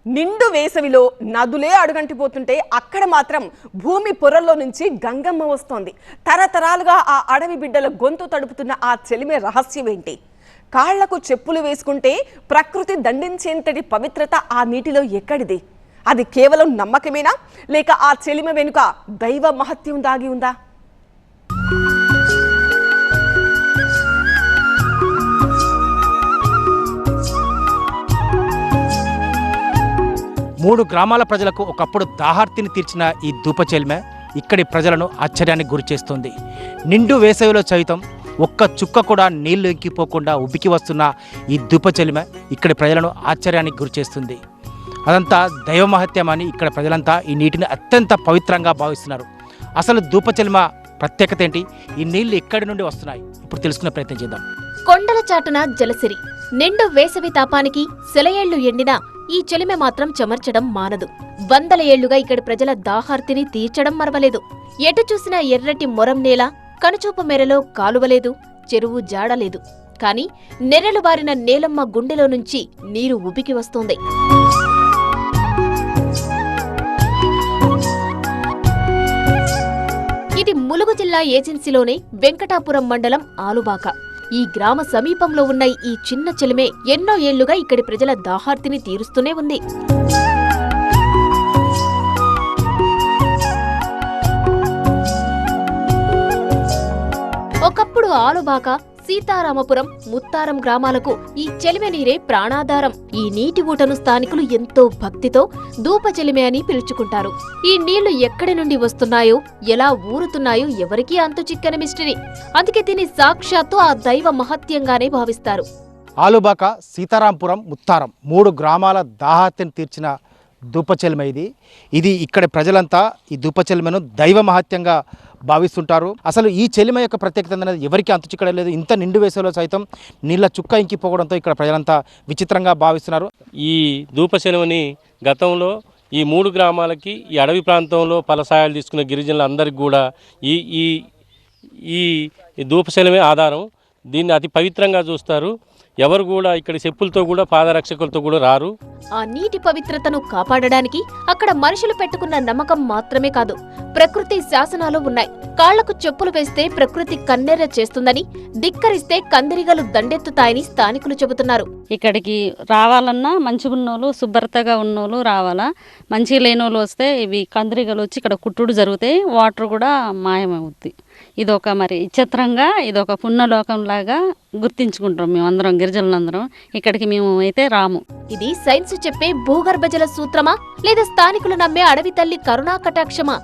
నిండు వేసవిలో నదులే అడుగంటిపోతుంటే అక్కడ మాత్రం భూమి పొరల్లో నుంచి గంగమ్మ వస్తోంది. తరతరాలుగా ఆ అడవి బిడ్డల గొంతు తడుపుతున్న ఆ చెలిమే రహస్యం ఏంటి? కాళ్లకు చెప్పులు వేసుకుంటే ప్రకృతి దండించేంతటి పవిత్రత ఆ నీటిలో ఎక్కడిది? అది కేవలం నమ్మకమేనా, లేక ఆ చెలిమ వెనుక దైవ మహత్యం దాగి ఉందా? మూడు గ్రామాల ప్రజలకు ఒకప్పుడు దాహార్తిని తీర్చిన ఈ ధూపచెలిమ ఇక్కడి ప్రజలను ఆశ్చర్యానికి గురిచేస్తుంది. నిండు వేసవిలో సైతం ఒక్క చుక్క కూడా నీళ్లు ఇంకిపోకుండా ఉబికి వస్తున్న ఈ ధూపచెలిమ ఇక్కడి ప్రజలను ఆశ్చర్యానికి గురిచేస్తుంది. అదంతా దైవ మహత్యమని ఇక్కడ ప్రజలంతా ఈ నీటిని అత్యంత పవిత్రంగా భావిస్తున్నారు. అసలు ధూపచెలిమ ప్రత్యేకత ఏంటి? ఈ నీళ్లు ఎక్కడి నుండి వస్తున్నాయి? ఇప్పుడు తెలుసుకునే ప్రయత్నం చేద్దాం. కొండల చాటున జలసిరి, నిండు వేసవి తాపానికి సెలయేళ్లు ఎండినా ఈ చెలిమె మాత్రం చెమర్చడం మానదు. వందల ఏళ్లుగా ఇక్కడి ప్రజల దాహార్తిని తీర్చడం మరవలేదు. ఎటు చూసినా ఎర్రటి మొరం నేల, కనుచూపు మేరలో కాలువలేదు, చెరువు జాడలేదు. కాని నెర్రెలు బారిన నేలమ్మ గుండెలో నుంచి నీరు ఉబికి వస్తోంది. ఇది ములుగు జిల్లా ఏజెన్సీలోనే వెంకటాపురం మండలం ఆలుబాక. ఈ గ్రామ సమీపంలో ఉన్న ఈ చిన్న చెలిమే ఎన్నో ఏళ్లుగా ఇక్కడి ప్రజల దాహార్తిని తీరుస్తూనే ఉంది. ఒకప్పుడు ఆలుబాక, సీతారామపురం, ముత్తారం గ్రామాలకు ఈ చెలిమె నీరే ప్రాణాధారం. ఈ నీటి ఊటను స్థానికులు ఎంతో భక్తితో ధూప చెలిమె అని పిలుచుకుంటారు. ఈ నీళ్లు ఎక్కడి నుండి వస్తున్నాయో, ఎలా ఊరుతున్నాయో ఎవరికీ అంతు చిక్కని మిస్టరీ. అందుకే దీన్ని సాక్షాత్తు ఆ దైవ మహత్యంగానే భావిస్తారు. ఆలుబాక, సీతారాంపురం, ముత్తారం మూడు గ్రామాల దాహార్తిని తీర్చిన ధూపచెలిమ ఇది ఇక్కడి ప్రజలంతా ఈ ధూపచెలిమను దైవ మహత్యంగా భావిస్తుంటారు. అసలు ఈ చెలిమ యొక్క ప్రత్యేకత అనేది ఎవరికి అంతుచిక్కడం లేదు. ఇంత నిండు వేసవిలో సైతం నీళ్ళ చుక్క ఇంకిపోవడంతో ఇక్కడ ప్రజలంతా విచిత్రంగా భావిస్తున్నారు. ఈ ధూపచెలిమని గతంలో ఈ మూడు గ్రామాలకి ఈ అడవి ప్రాంతంలో ఫలసాయాలు తీసుకున్న గిరిజనులందరికీ కూడా ఈ ఈ ఈ ధూపచెలిమే ఆధారం. దీన్ని అతి పవిత్రంగా చూస్తారు. ఎవరు కూడా ఇక్కడ చెప్పులతో కూడా పాదరక్షకులతో కూడా రారు. ఆ నీటి పవిత్రతను కాపాడడానికి అక్కడ మనుషులు పెట్టుకున్న నమ్మకం మాత్రమే కాదు, ప్రకృతి శాసనాలు ఉన్నాయి. కాళ్లకు చెప్పులు వేస్తే ప్రకృతి కన్నెర్ర చేస్తుందని, ధిక్కరిస్తే కందిరిగలు దండెత్తుతాయని స్థానికులు చెబుతున్నారు. ఇక్కడికి రావాలన్నా మంచిగా ఉన్నోళ్ళు, శుభ్రతగా ఉన్నోళ్ళు రావాలా. మంచిగా లేనోళ్ళు వస్తే ఇవి కందిరిగలు వచ్చి ఇక్కడ కుట్టుడు జరుగుతాయి, వాటర్ కూడా మాయమవుద్ది. ఇదొక మరి విచిత్రంగా, ఇదొక పుణ్యలోకంలాగా గుర్తించుకుంటాం మేమందరం, గిరిజనులందరం. ఇక్కడికి మేము అయితే రాము. ఇది సైన్స్ చెప్పే భూగర్భ జల సూత్రమా, లేదా స్థానికులు నమ్మే అడవి తల్లి కరుణా కటాక్షమా?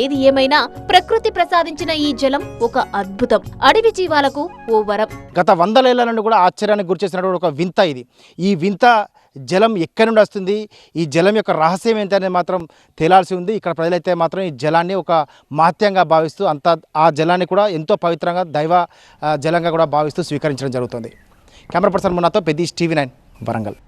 ఏది ఏమైనా ప్రకృతి ప్రసాదించిన ఈ జలం ఒక అద్భుతం, అడవి జీవాలకు ఓ వరం. గత వందలేళ్ల నుండి కూడా ఆశ్చర్యానికి గురిచేసినటువంటి ఒక వింత ఇది. ఈ వింత జలం ఎక్కడి నుండి వస్తుంది, ఈ జలం యొక్క రహస్యం ఏంటనేది మాత్రం తేలాల్సి ఉంది. ఇక్కడ ప్రజలైతే మాత్రం ఈ జలాన్ని ఒక మహత్యంగా భావిస్తూ ఆ జలాన్ని కూడా ఎంతో పవిత్రంగా దైవ జలంగా కూడా భావిస్తూ స్వీకరించడం జరుగుతుంది. కెమెరా పర్సన్ మున్నాతో పెద్దీష్, TV9 వరంగల్.